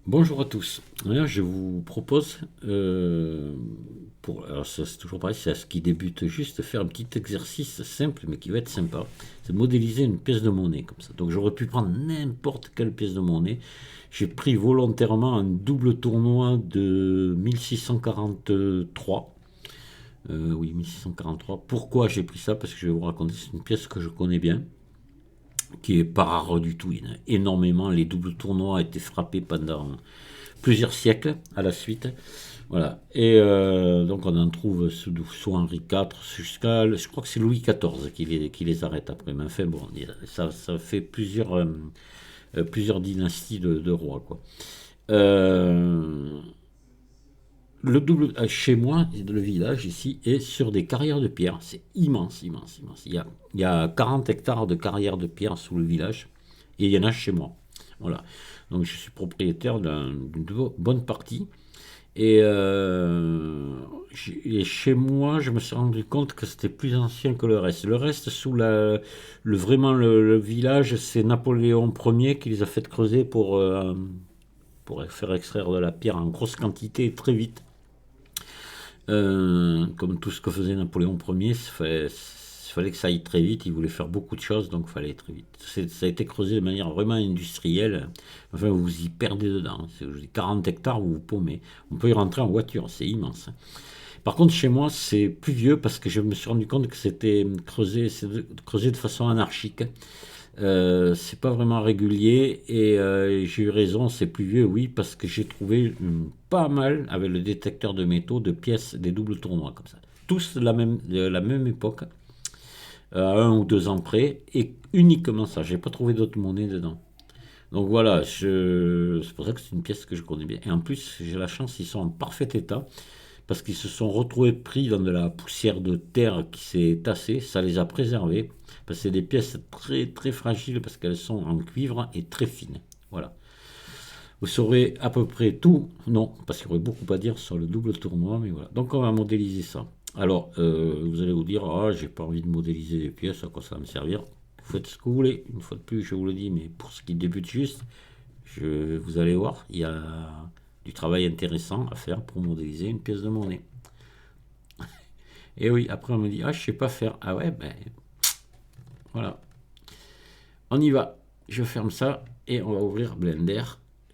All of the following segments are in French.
Bonjour à tous. Là, je vous propose, alors ça c'est toujours pareil, c'est à ce qui débute juste, de faire un petit exercice simple mais qui va être sympa. C'est de modéliser une pièce de monnaie comme ça. Donc j'aurais pu prendre n'importe quelle pièce de monnaie. J'ai pris volontairement un double tournoi de 1643. Oui, 1643. Pourquoi j'ai pris ça? Parce que je vais vous raconter, c'est une pièce que je connais bien, qui est pas rare du tout. Il y en a énormément. Les doubles tournois ont été frappés pendant plusieurs siècles à la suite. Voilà. Et donc on en trouve sous Henri IV jusqu'à, je crois que c'est Louis XIV qui les arrête après. Mais enfin bon, ça fait plusieurs dynasties de rois, quoi. Euh, le double chez moi, le village ici est sur des carrières de pierre. C'est immense, immense, immense. Il y a 40 hectares de carrières de pierre sous le village et il y en a chez moi. Voilà. Donc je suis propriétaire d'une bonne partie. Et chez moi, je me suis rendu compte que c'était plus ancien que le reste. Le reste, vraiment le village, c'est Napoléon Ier qui les a fait creuser pour faire extraire de la pierre en grosse quantité très vite. Comme tout ce que faisait Napoléon Ier, il fallait que ça aille très vite. Il voulait faire beaucoup de choses, donc il fallait aller très vite. Ça a été creusé de manière vraiment industrielle. Enfin, vous vous y perdez dedans. C'est 40 hectares, vous vous paumez. On peut y rentrer en voiture, c'est immense. Par contre, chez moi, c'est plus vieux parce que je me suis rendu compte que creusé de façon anarchique. C'est pas vraiment régulier et j'ai eu raison, c'est plus vieux, oui, parce que j'ai trouvé pas mal avec le détecteur de métaux de pièces des doubles tournois comme ça. Tous de la même époque, à 1 ou 2 ans près, et uniquement ça. J'ai pas trouvé d'autres monnaies dedans. Donc voilà, c'est pour ça que c'est une pièce que je connais bien. Et en plus, j'ai la chance, ils sont en parfait état parce qu'ils se sont retrouvés pris dans de la poussière de terre qui s'est tassée, ça les a préservés, parce que c'est des pièces très très fragiles parce qu'elles sont en cuivre et très fines. Voilà. Vous saurez à peu près tout, non, parce qu'il y aurait beaucoup à dire sur le double tournoi, mais voilà. Donc on va modéliser ça. Alors, vous allez vous dire, ah, j'ai pas envie de modéliser des pièces, à quoi ça va me servir? Vous faites ce que vous voulez, une fois de plus, je vous le dis, mais pour ce qui débute juste, vous allez voir, il y a du travail intéressant à faire pour modéliser une pièce de monnaie. Et oui, après on me dit, ah, je sais pas faire. Ah ouais, ben voilà. On y va. Je ferme ça et on va ouvrir Blender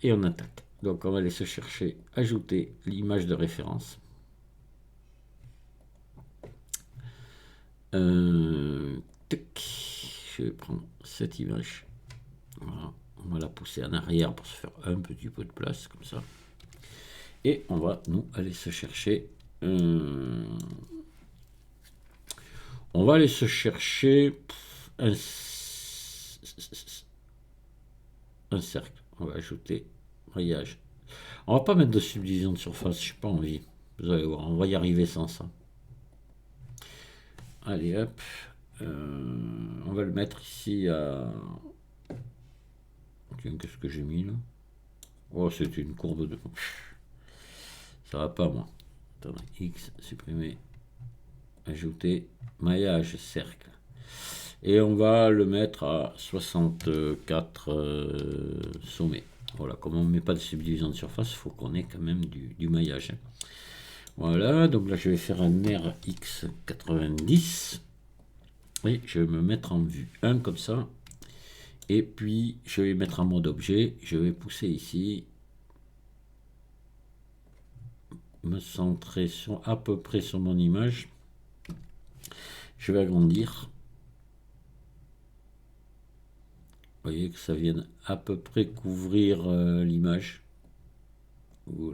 et on attaque. Donc on va aller se chercher, ajouter l'image de référence. Tac. Je vais prendre cette image. Voilà. On va la pousser en arrière pour se faire un petit peu de place, comme ça. Et on va, nous, aller se chercher. On va aller se chercher un cercle. On va ajouter rayage. On va pas mettre de subdivision de surface, j'ai pas envie. Vous allez voir, on va y arriver sans ça. Allez hop. On va le mettre ici à. Tiens, qu'est-ce que j'ai mis là? Oh, c'est une courbe de. Ça va pas, moi. Attendez, X, supprimer, ajouter, maillage, cercle. Et on va le mettre à 64 sommets. Voilà, comme on ne met pas de subdivision de surface, il faut qu'on ait quand même du maillage. Voilà, donc là je vais faire un RX90. Et je vais me mettre en vue 1 comme ça. Et puis je vais mettre en mode objet. Je vais pousser ici. Me centrer à peu près sur mon image. Je vais agrandir. Vous voyez que ça vient à peu près couvrir l'image.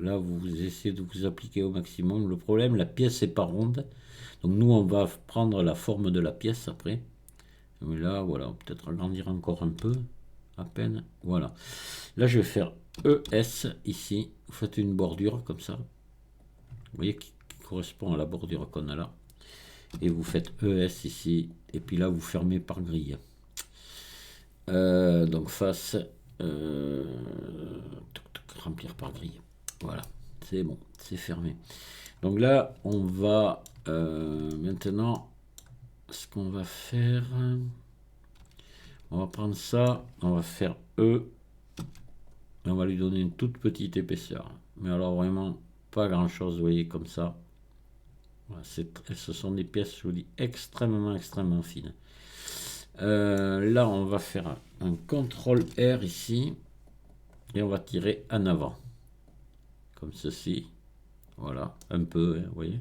Là, vous essayez de vous appliquer au maximum. Le problème, la pièce n'est pas ronde. Donc nous, on va prendre la forme de la pièce après. Mais là, voilà, peut-être agrandir encore un peu, à peine. Voilà. Là, je vais faire ES ici. Vous faites une bordure comme ça. Vous voyez qui correspond à la bordure qu'on a là. Et vous faites ES ici. Et puis là, vous fermez par grille. Donc face, remplir par grille. Voilà, c'est bon, c'est fermé. Donc là, on va maintenant, ce qu'on va faire, on va prendre ça, on va faire E, On va lui donner une toute petite épaisseur. Mais alors vraiment pas grand chose, vous voyez, comme ça. Voilà, ce sont des pièces, je vous dis, extrêmement fines. Là, on va faire un CTRL R ici. Et on va tirer en avant. Comme ceci. Voilà, un peu, hein, vous voyez.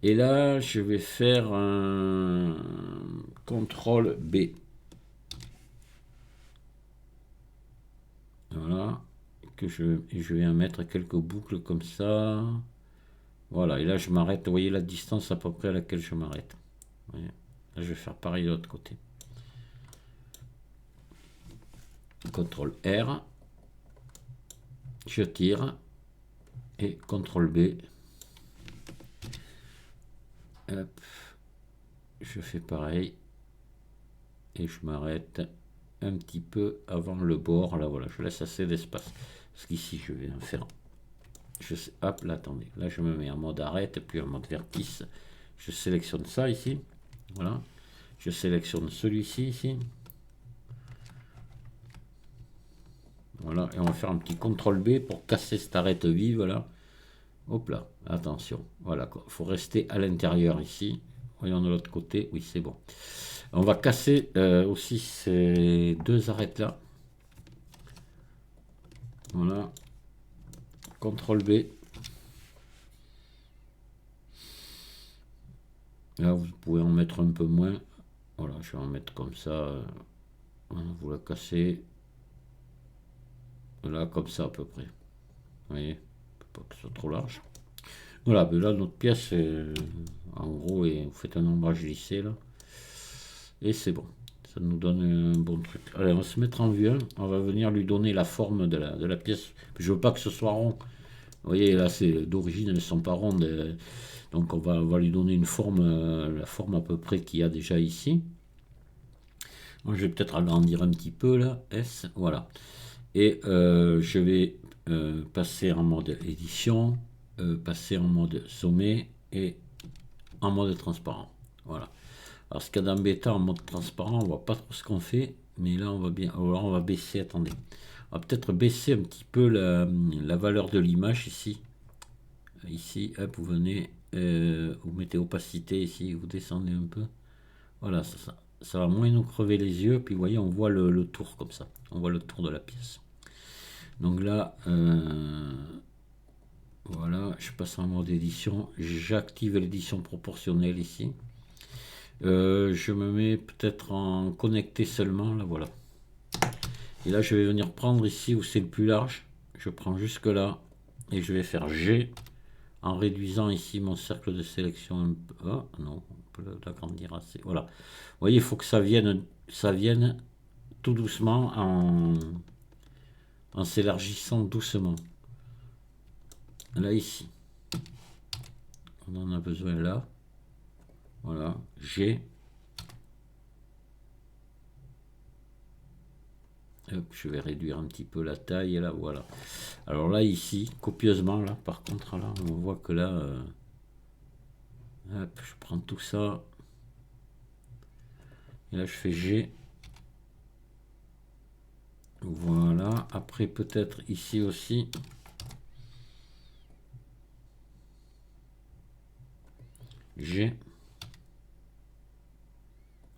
Et là, je vais faire un CTRL B. Voilà. Je vais en mettre quelques boucles comme ça. Voilà, et là je m'arrête. Vous voyez la distance à peu près à laquelle je m'arrête. Là, je vais faire pareil de l'autre côté. CTRL R. Je tire. Et CTRL B. Hop. Je fais pareil. Et je m'arrête un petit peu avant le bord. Là, voilà, je laisse assez d'espace. Parce qu'ici, je vais en faire. Hop, là, attendez. Là, je me mets en mode arrête, puis en mode vertice. Je sélectionne ça ici. Voilà. Je sélectionne celui-ci ici. Voilà. Et on va faire un petit CTRL B pour casser cette arête vive, là. Hop là. Attention. Voilà. Il faut rester à l'intérieur ici. Voyons de l'autre côté. Oui, c'est bon. On va casser aussi ces deux arêtes-là. Voilà. CTRL B. Là, vous pouvez en mettre un peu moins. Voilà, je vais en mettre comme ça. Vous la cassez. Là, comme ça à peu près. Vous voyez, pas que ce soit trop large. Voilà, mais là, notre pièce, en gros, et vous faites un ombrage lissé, là. Et c'est bon. Ça nous donne un bon truc. Allez, on va se mettre en vue 1. On va venir lui donner la forme de la pièce. Je veux pas que ce soit rond. Vous voyez, là, d'origine, elles ne sont pas rondes. Donc, on va lui donner une forme, la forme à peu près qu'il y a déjà ici. Moi, je vais peut-être agrandir un petit peu, là. S, voilà. Et je vais passer en mode édition, passer en mode sommet et en mode transparent. Voilà. Alors, ce qu'il y a d'embêtant en mode transparent, on voit pas trop ce qu'on fait, mais là, on va bien. Alors, on va baisser, attendez. On va peut-être baisser un petit peu la valeur de l'image ici. Ici, hop, vous venez, vous mettez opacité ici, vous descendez un peu. Voilà, ça va moins nous crever les yeux. Puis, vous voyez, on voit le tour comme ça. On voit le tour de la pièce. Donc là, voilà, je passe en mode édition. J'active l'édition proportionnelle ici. Je me mets peut-être en connecté seulement, là, voilà. Et là, je vais venir prendre ici où c'est le plus large. Je prends jusque là et je vais faire G en réduisant ici mon cercle de sélection un peu. Oh, non, on peut l'agrandir assez. Voilà. Vous voyez, il faut que ça vienne tout doucement en s'élargissant doucement. Là, ici. On en a besoin là. Voilà. G. Hop, je vais réduire un petit peu la taille. Et là, voilà. Alors là, ici, copieusement, là, par contre, là, on voit que là... hop, je prends tout ça. Et là, je fais G. Voilà. Après, peut-être ici aussi. G.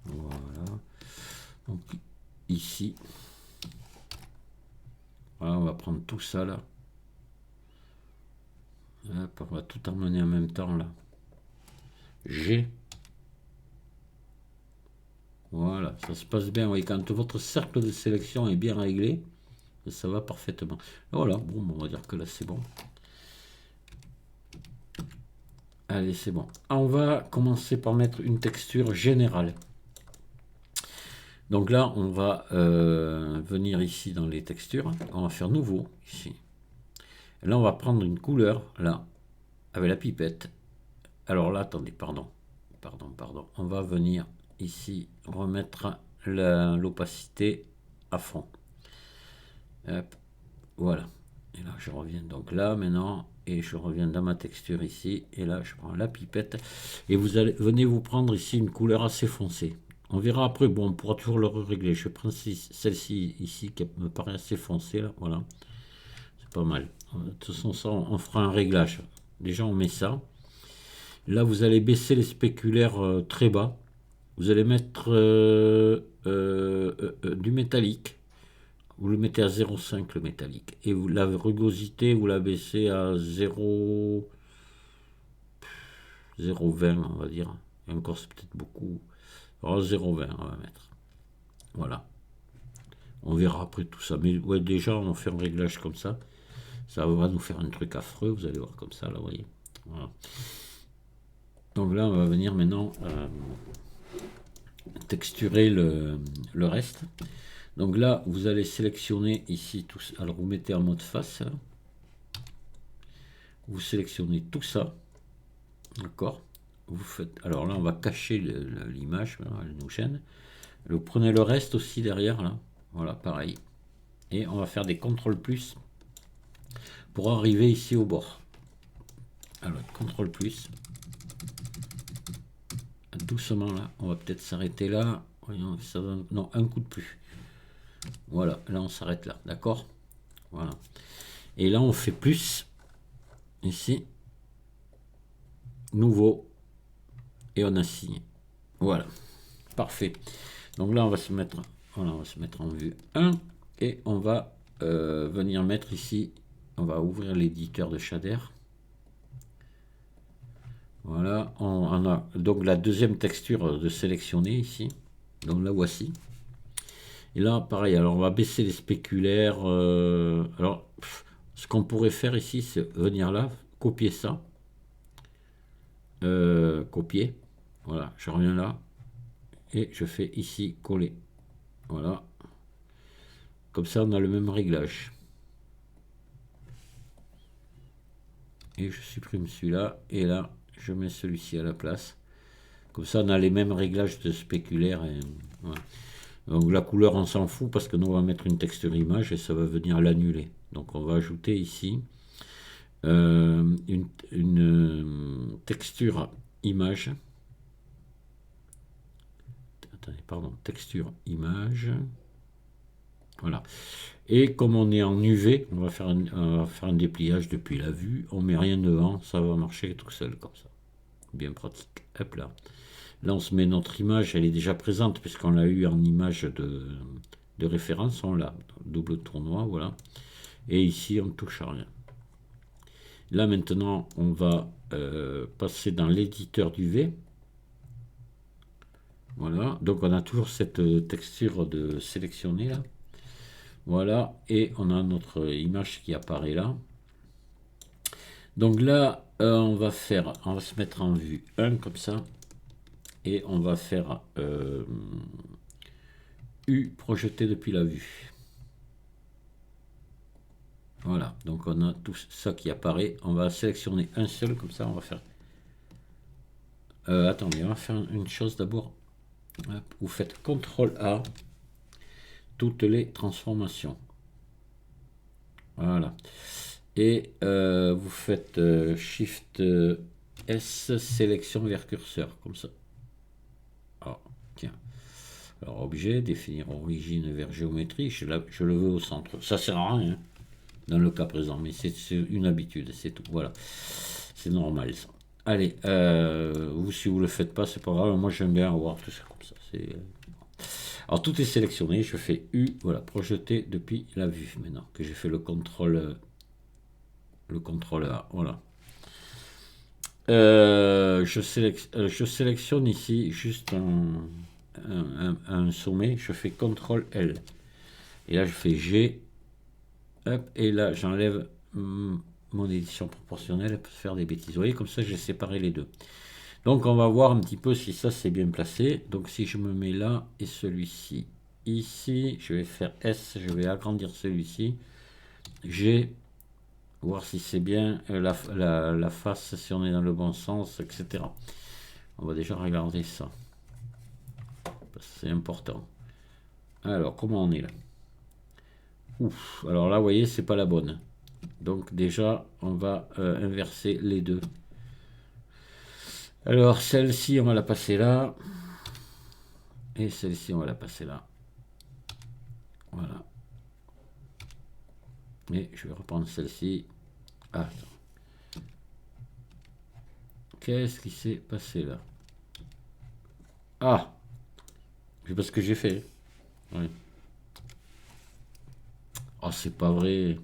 Voilà. Donc, ici. Voilà, on va prendre tout ça, là. Hop, on va tout emmener en même temps, là. G. Voilà, ça se passe bien. Oui, quand votre cercle de sélection est bien réglé, ça va parfaitement. Voilà, bon, on va dire que là, c'est bon. Allez, c'est bon. On va commencer par mettre une texture générale. Donc là, on va venir ici dans les textures. On va faire nouveau, ici. Et là, on va prendre une couleur, là, avec la pipette. Alors là, attendez, pardon. On va venir ici remettre l'opacité à fond. Hop, voilà. Et là, je reviens donc là maintenant. Et je reviens dans ma texture ici. Et là, je prends la pipette. Et vous allez, venez vous prendre ici une couleur assez foncée. On verra après, bon, on pourra toujours le régler. Je prends celle-ci ici qui me paraît assez foncée, là, voilà, c'est pas mal. De toute façon, ça, on fera un réglage. Déjà, on met ça. Là, vous allez baisser les spéculaires très bas. Vous allez mettre du métallique. Vous le mettez à 0,5 le métallique. Et vous, la rugosité, vous la baissez à 0,20 on va dire. Et encore, c'est peut-être beaucoup. Alors 0,20 on va mettre. Voilà. On verra après tout ça. Mais ouais, déjà, on fait un réglage comme ça. Ça va nous faire un truc affreux, vous allez voir comme ça, là, vous voyez. Voilà. Donc là, on va venir maintenant texturer le reste. Donc là, vous allez sélectionner ici tout ça. Alors vous mettez en mode face. Là. Vous sélectionnez tout ça. D'accord. Vous faites. Alors là, on va cacher l'image. Elle nous gêne. Vous prenez le reste aussi derrière là. Voilà, pareil. Et on va faire des CTRL plus pour arriver ici au bord. Alors CTRL plus. Doucement là. On va peut-être s'arrêter là. Voyons, ça va... Non, un coup de plus. Voilà, là on s'arrête là, d'accord. Voilà. Et là on fait plus. Ici. Nouveau. Et on a signé. Voilà. Parfait. Donc là on va se mettre, voilà, on va se mettre en vue 1. Et on va venir mettre ici. On va ouvrir l'éditeur de shader. Voilà. On a donc la deuxième texture de sélectionner ici. Donc la voici. Et là, pareil, alors on va baisser les spéculaires. Alors, ce qu'on pourrait faire ici, c'est venir là, copier ça. Copier. Voilà, je reviens là. Et je fais ici coller. Voilà. Comme ça, on a le même réglage. Et je supprime celui-là. Et là, je mets celui-ci à la place. Comme ça, on a les mêmes réglages de spéculaire. Et, voilà. Donc la couleur, on s'en fout parce que nous, on va mettre une texture image et ça va venir l'annuler. Donc on va ajouter ici une texture image. Attendez, pardon, texture image. Voilà. Et comme on est en UV, on va faire un dépliage depuis la vue. On met rien devant, ça va marcher tout seul comme ça. Bien pratique. Hop là. Là, on se met notre image, elle est déjà présente puisqu'on l'a eu en image de référence. On l'a, double tournoi, voilà. Et ici, on ne touche à rien. Là, maintenant, on va passer dans l'éditeur d'UV. Voilà. Donc, on a toujours cette texture de sélectionner là. Voilà. Et on a notre image qui apparaît là. Donc là, on va se mettre en vue 1 comme ça. Et on va faire U projeté depuis la vue. Voilà, donc on a tout ça qui apparaît. On va sélectionner un seul, comme ça on va faire... attendez, on va faire une chose d'abord. Vous faites CTRL A, toutes les transformations. Voilà. Et vous faites Shift S, sélection vers curseur, comme ça. Ah, tiens. Alors, objet, définir origine vers géométrie, je le veux au centre. Ça sert à rien, hein, dans le cas présent, mais c'est une habitude, c'est tout. Voilà, c'est normal ça. Allez, vous, si vous le faites pas, c'est pas grave. Moi, j'aime bien avoir tout ça comme ça. Alors, tout est sélectionné. Je fais U, voilà, projeter depuis la vue maintenant, que j'ai fait le contrôle A, voilà. Je sélectionne ici juste un sommet, je fais CTRL L. Et là, je fais G. Hop, et là, j'enlève mon édition proportionnelle pour faire des bêtises. Vous voyez, comme ça, j'ai séparé les deux. Donc, on va voir un petit peu si ça, c'est bien placé. Donc, si je me mets là et celui-ci ici, je vais faire S, je vais agrandir celui-ci. G, voir si c'est bien la face, si on est dans le bon sens, etc. On va déjà regarder ça. C'est important. Alors, comment on est là? Ouf, alors là, vous voyez, c'est pas la bonne. Donc déjà, on va inverser les deux. Alors, celle-ci, on va la passer là. Et celle-ci, on va la passer là. Voilà. Et je vais reprendre celle-ci. Ah, attends. Qu'est-ce qui s'est passé là? Ah, c'est pas ce que j'ai fait. Oui. Oh, c'est pas vrai.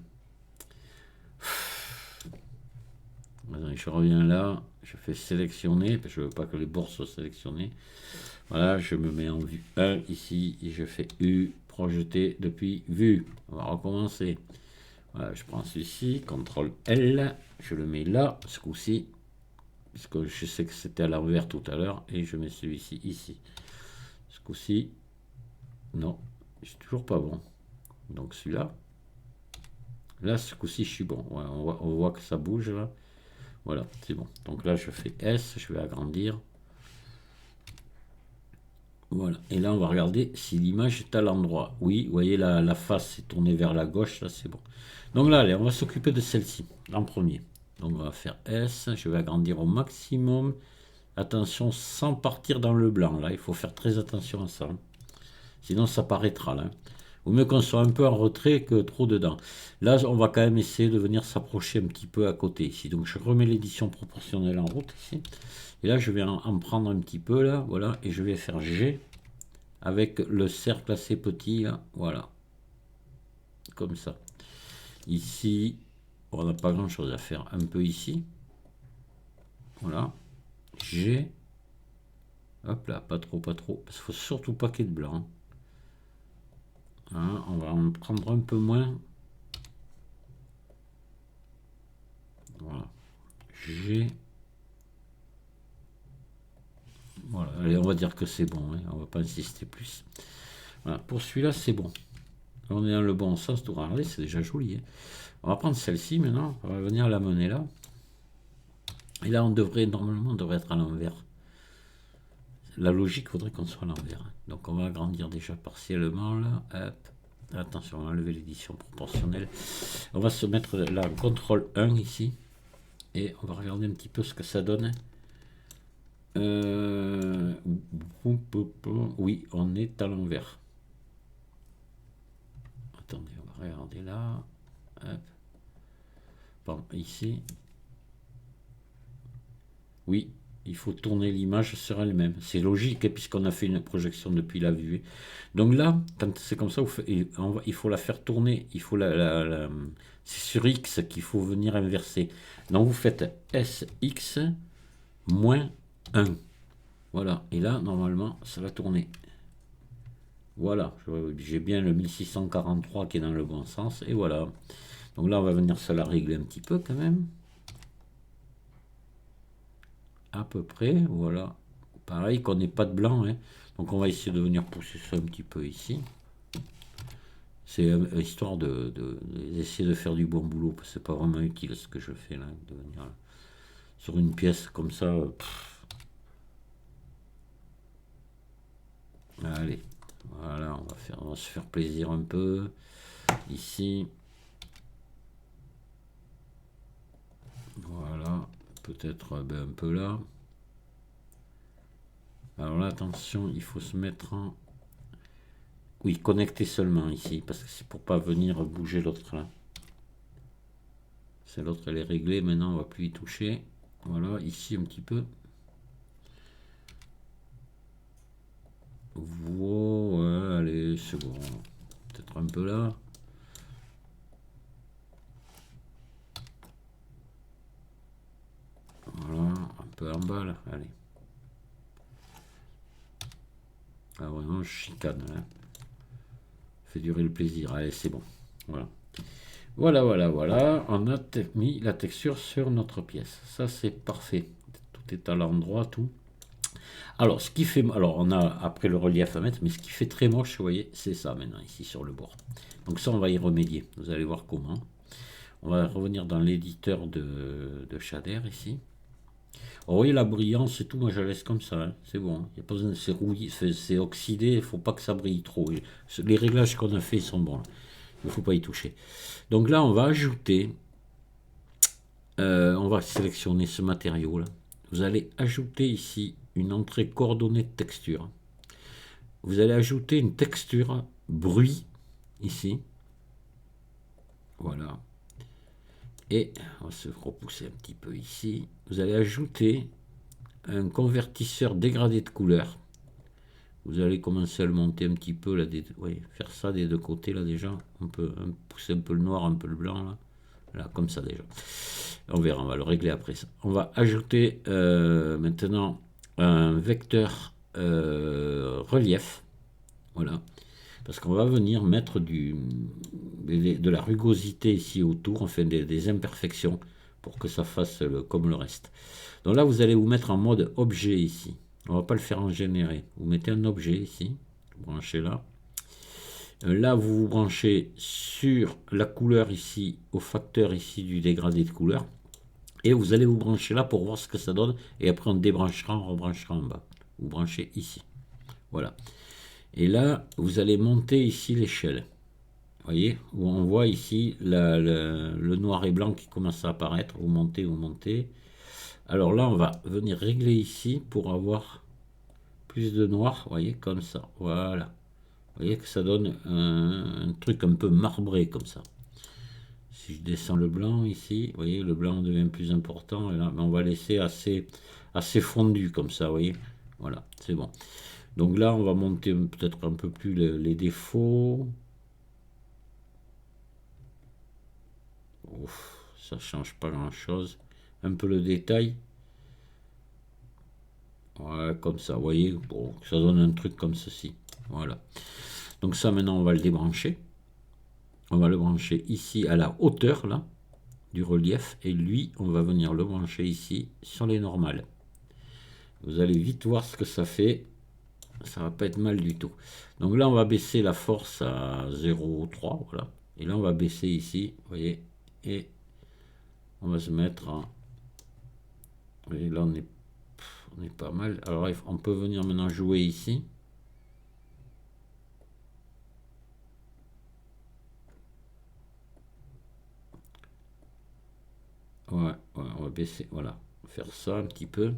Attends, je reviens là. Je fais sélectionner, parce que je veux pas que les bords soient sélectionnés. Voilà, je me mets en vue 1 ici et je fais U, projeter depuis vue. On va recommencer. Voilà, je prends celui-ci, CTRL L, je le mets là, ce coup-ci, puisque je sais que c'était à l'envers tout à l'heure, et je mets celui-ci ici. Ce coup-ci, non, je suis toujours pas bon. Donc celui-là, là, ce coup-ci, je suis bon. Ouais, on voit que ça bouge là. Voilà, c'est bon. Donc là, je fais S, je vais agrandir. Voilà. Et là, on va regarder si l'image est à l'endroit. Oui, vous voyez, la face est tournée vers la gauche, là, c'est bon. Donc là, allez, on va s'occuper de celle-ci, en premier. Donc on va faire S, je vais agrandir au maximum. Attention, sans partir dans le blanc, là, il faut faire très attention à ça. Sinon, ça paraîtra, là. Vaut mieux qu'on soit un peu en retrait que trop dedans. Là, on va quand même essayer de venir s'approcher un petit peu à côté ici. Donc je remets l'édition proportionnelle en route ici. Et là, je vais en prendre un petit peu, là, voilà, et je vais faire G avec le cercle assez petit, là, voilà, comme ça. Ici, on n'a pas grand chose à faire, un peu ici, voilà, G, hop là, pas trop, parce qu'il faut surtout pas qu'il y ait de blanc. Hein, on va en prendre un peu moins, voilà, G, voilà, allez, on va dire que c'est bon, hein, on va pas insister plus. Voilà, pour celui-là, c'est bon. On est dans le bon sens, tout regardez, c'est déjà joli. Hein. On va prendre celle-ci maintenant, on va venir la mener là. Et là, normalement, on devrait être à l'envers. La logique voudrait qu'on soit à l'envers. Donc on va agrandir déjà partiellement là. Hop. Attention, on va enlever l'édition proportionnelle. On va se mettre là en CTRL 1 ici. Et on va regarder un petit peu ce que ça donne. Oui, on est à l'envers. Attendez, on va regarder là. Hop. Bon, ici. Oui, il faut tourner l'image sur elle-même. C'est logique puisqu'on a fait une projection depuis la vue. Donc là, quand c'est comme ça, il faut la faire tourner. Il faut c'est sur X qu'il faut venir inverser. Donc vous faites SX moins 1. Voilà. Et là, normalement, ça va tourner. Voilà. J'ai bien le 1643 qui est dans le bon sens. Et voilà. Donc là, on va venir se la régler un petit peu quand même. À peu près, voilà. Pareil qu'on n'ait pas de blanc, hein. Donc on va essayer de venir pousser ça un petit peu ici. C'est histoire d'essayer de faire du bon boulot, parce que c'est pas vraiment utile ce que je fais là, de venir là. Sur une pièce comme ça. Allez, voilà, on va se faire plaisir un peu. Ici. Voilà, peut-être un peu là. Alors là, attention, il faut se mettre en... Oui, connecter seulement ici, parce que c'est pour pas venir bouger l'autre là. C'est l'autre, elle est réglée, maintenant on va plus y toucher. Voilà, ici un petit peu. Voilà, allez, c'est bon. Peut-être un peu là. Voilà, un peu en bas là, allez. Ah vraiment, je chicane, hein. Fait durer le plaisir, allez, c'est bon. Voilà. Voilà. On a mis la texture sur notre pièce. Ça, c'est parfait. Tout est à l'endroit, tout. Alors, ce qui fait... Alors, on a après le relief à mettre, mais ce qui fait très moche, vous voyez, c'est ça maintenant, ici, sur le bord. Donc ça, on va y remédier. Vous allez voir comment. On va revenir dans l'éditeur de shader, ici. Vous voyez la brillance et tout, moi je la laisse comme ça, hein. C'est bon. Il n'y a pas besoin de c'est rouillé, c'est oxydé, il ne faut pas que ça brille trop. Les réglages qu'on a fait, ils sont bons, là. Il ne faut pas y toucher. Donc là, on va ajouter, on va sélectionner ce matériau là. Vous allez ajouter ici une entrée coordonnée de texture. vous allez ajouter une texture bruit ici. Voilà. Et on va se repousser un petit peu ici. Vous allez ajouter un convertisseur dégradé de couleur. Vous allez commencer à le monter un petit peu là, faire ça des deux côtés là déjà. On peut pousser un peu le noir, un peu le blanc là. Là, comme ça déjà. On verra, on va le régler après ça. On va ajouter maintenant un vecteur relief. Voilà. Parce qu'on va venir mettre de la rugosité ici autour, enfin des imperfections, pour que ça fasse comme le reste. Donc là, vous allez vous mettre en mode objet ici. On ne va pas le faire en généré. Vous mettez un objet ici, vous branchez là. Là, vous vous branchez sur la couleur ici, au facteur ici du dégradé de couleur. Et vous allez vous brancher là pour voir ce que ça donne. Et après, on débranchera, on rebranchera en bas. Vous branchez ici. Voilà. Et là, vous allez monter ici l'échelle. Vous voyez, où on voit ici le noir et blanc qui commence à apparaître. Vous montez, vous montez. Alors là, on va venir régler ici pour avoir plus de noir. Vous voyez, comme ça. Voilà. Vous voyez que ça donne un truc un peu marbré comme ça. Si je descends le blanc ici, vous voyez, le blanc devient plus important. Et là, on va laisser assez fondu comme ça, vous voyez. Voilà, c'est bon. Donc là, on va monter peut-être un peu plus les défauts. Ouf, ça change pas grand-chose. Un peu le détail. Voilà, comme ça, vous voyez, bon, ça donne un truc comme ceci. Voilà. Donc ça, maintenant, on va le débrancher. On va le brancher ici à la hauteur, là, du relief. Et lui, on va venir le brancher ici sur les normales. Vous allez vite voir ce que ça fait. Ça va pas être mal du tout. Donc là, on va baisser la force à 0,3, voilà. Et là, on va baisser ici, vous voyez. Et on va se mettre en... Vous voyez, là, on est pas mal. Alors, on peut venir maintenant jouer ici. Ouais, on va baisser, voilà. Faire ça un petit peu.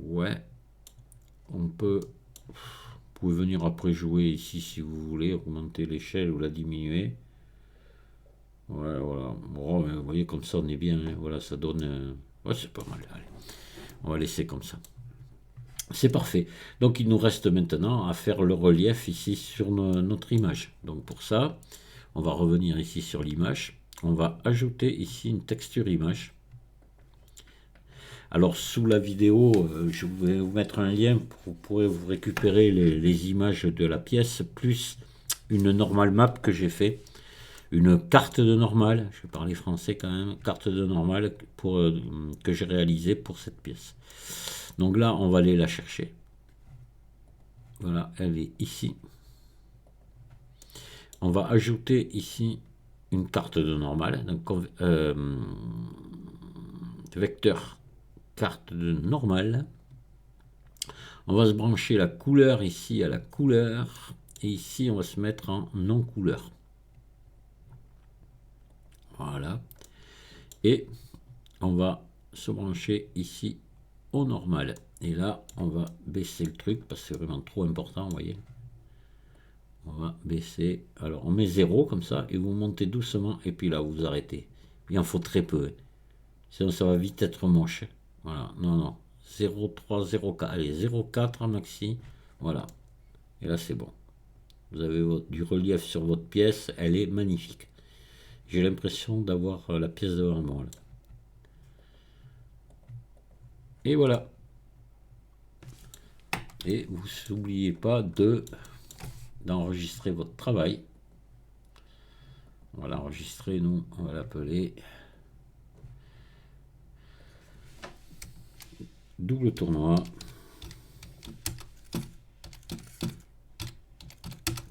Ouais. On peut... Vous pouvez venir après jouer ici si vous voulez, augmenter l'échelle ou la diminuer. Ouais, voilà. Bon, vous voyez, comme ça, on est bien. Hein. Voilà, ça donne... Ouais, c'est pas mal. Allez. On va laisser comme ça. C'est parfait. Donc, il nous reste maintenant à faire le relief ici sur notre image. Donc, pour ça, on va revenir ici sur l'image. On va ajouter ici une texture image. Alors, sous la vidéo, je vais vous mettre un lien pour vous pourrez vous récupérer les images de la pièce, plus une normal map que j'ai fait. Une carte de normale, je vais parler français quand même, carte de normale que j'ai réalisée pour cette pièce. Donc là, on va aller la chercher. Voilà, elle est ici. On va ajouter ici une carte de normale, donc vecteur carte de normale. On va se brancher la couleur ici à la couleur, et ici on va se mettre en non couleur. Voilà. Et on va se brancher ici au normal. Et là, on va baisser le truc parce que c'est vraiment trop important, vous voyez. On va baisser. Alors, on met 0 comme ça et vous montez doucement et puis là, vous arrêtez. Il en faut très peu. Sinon, ça va vite être moche. Voilà. Non, non. 0,3, 0,4. Allez, 0,4 maxi. Voilà. Et là, c'est bon. Vous avez du relief sur votre pièce. Elle est magnifique. J'ai l'impression d'avoir la pièce devant moi. Là. Et voilà. Et vous n'oubliez pas d'enregistrer votre travail. On va l'enregistrer, nous, on va l'appeler double tournoi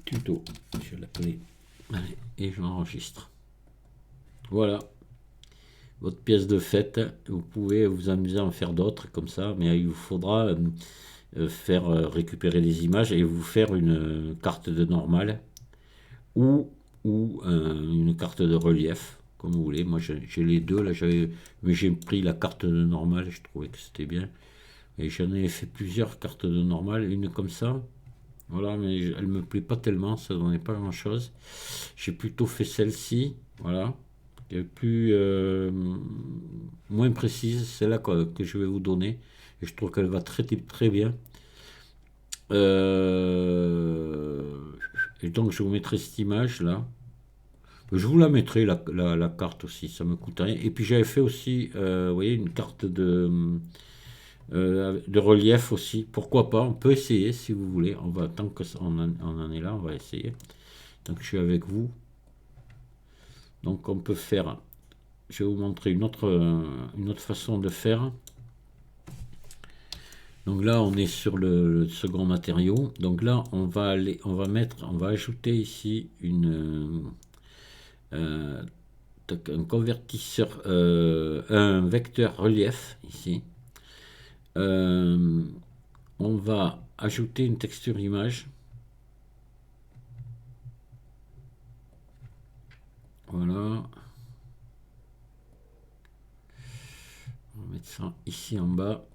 tuto. Je vais l'appeler. Allez, et je l'enregistre. Voilà. Votre pièce de fête, vous pouvez vous amuser à en faire d'autres comme ça, mais il vous faudra faire récupérer des images et vous faire une carte de normale ou une carte de relief, comme vous voulez. Moi j'ai les deux là, mais j'ai pris la carte de normale, je trouvais que c'était bien. Et j'en ai fait plusieurs cartes de normale, une comme ça. Voilà, mais elle me plaît pas tellement, ça donnait pas grand chose. J'ai plutôt fait celle-ci, voilà, qui est plus moins précise, celle-là que je vais vous donner. Et je trouve qu'elle va très très bien. Euh, et donc je vous mettrai cette image là. Je vous la mettrai la carte aussi, ça me coûte rien. Et puis j'avais fait aussi, vous voyez, une carte de relief aussi. Pourquoi pas? On peut essayer si vous voulez. On va tant que on en est là, on va essayer. Donc je suis avec vous. Donc on peut faire. Je vais vous montrer une autre façon de faire. Donc là on est sur le second matériau. Donc là on va aller, on va ajouter ici euh, un convertisseur, un vecteur relief ici. Euh, on va ajouter une texture image. Voilà. On va mettre ça ici en bas.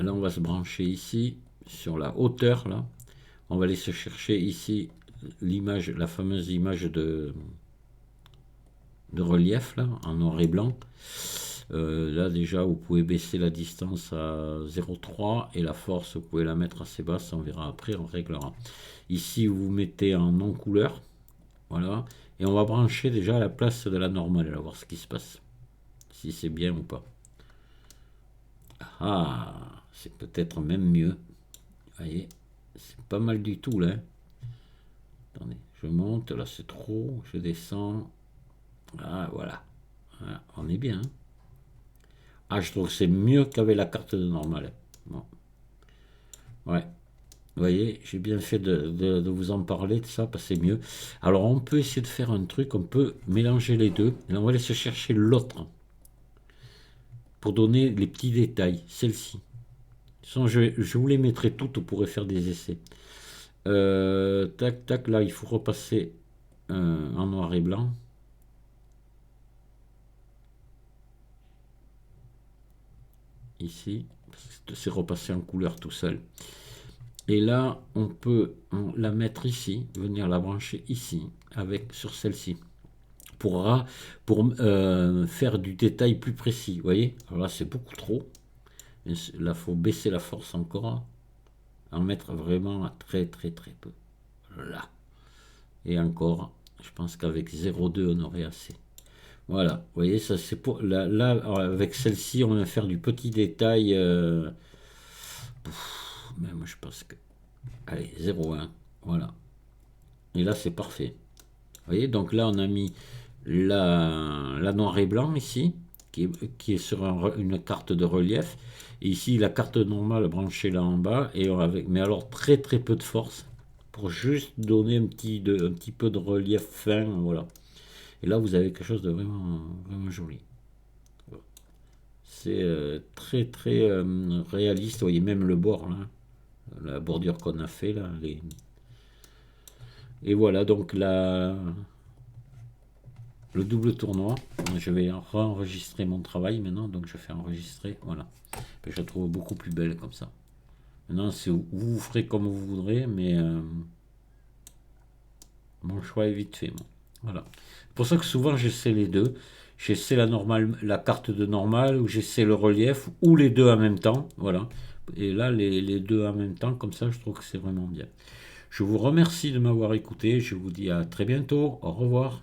Là, on va se brancher ici sur la hauteur. Là, on va aller se chercher ici l'image, la fameuse image de relief là, en noir et blanc. Là déjà vous pouvez baisser la distance à 0,3 et la force vous pouvez la mettre assez basse, on verra après, on réglera. Ici vous mettez en non couleur, voilà, et on va brancher déjà à la place de la normale, on va voir ce qui se passe, si c'est bien ou pas. Ah, c'est peut-être même mieux, vous voyez, c'est pas mal du tout là. Attendez, je monte, là c'est trop, je descends, ah voilà, on est bien, hein. Ah, je trouve que c'est mieux qu'avec la carte de normale. Bon. Ouais. Vous voyez, j'ai bien fait de vous en parler de ça, parce que c'est mieux. Alors, on peut essayer de faire un truc, on peut mélanger les deux. Et on va aller se chercher l'autre pour donner les petits détails. Celle-ci. Je vous les mettrai toutes, on pourrait faire des essais. Tac, tac, là, il faut repasser en noir et blanc. Ici, c'est repassé en couleur tout seul. Et là, on peut la mettre ici, venir la brancher ici, sur celle-ci, pour faire du détail plus précis. Vous voyez? Alors là, c'est beaucoup trop. Là, il faut baisser la force encore, en mettre vraiment à très très très peu. Là. Et encore, je pense qu'avec 0,2, on aurait assez. Voilà, vous voyez, ça c'est pour. Là, avec celle-ci, on va faire du petit détail. Mais moi, je pense que. Allez, 0,1. Voilà. Et là, c'est parfait. Vous voyez, donc là, on a mis la noir et blanc ici, qui est sur une carte de relief. Et ici, la carte normale branchée là en bas, mais alors très très peu de force, pour juste donner un petit peu de relief fin. Voilà. Et là, vous avez quelque chose de vraiment, vraiment joli. C'est très très réaliste. Vous voyez, même le bord, là, la bordure qu'on a fait là. Et voilà, donc le double tournoi. Je vais enregistrer mon travail maintenant, donc je fais enregistrer. Voilà. Je la trouve beaucoup plus belle comme ça. Maintenant, vous ferez comme vous voudrez, mais mon choix est vite fait. Moi. Voilà. C'est pour ça que souvent j'essaie les deux. J'essaie la carte de normale, ou j'essaie le relief, ou les deux en même temps. Voilà. Et là, les deux en même temps, comme ça, je trouve que c'est vraiment bien. Je vous remercie de m'avoir écouté. Je vous dis à très bientôt. Au revoir.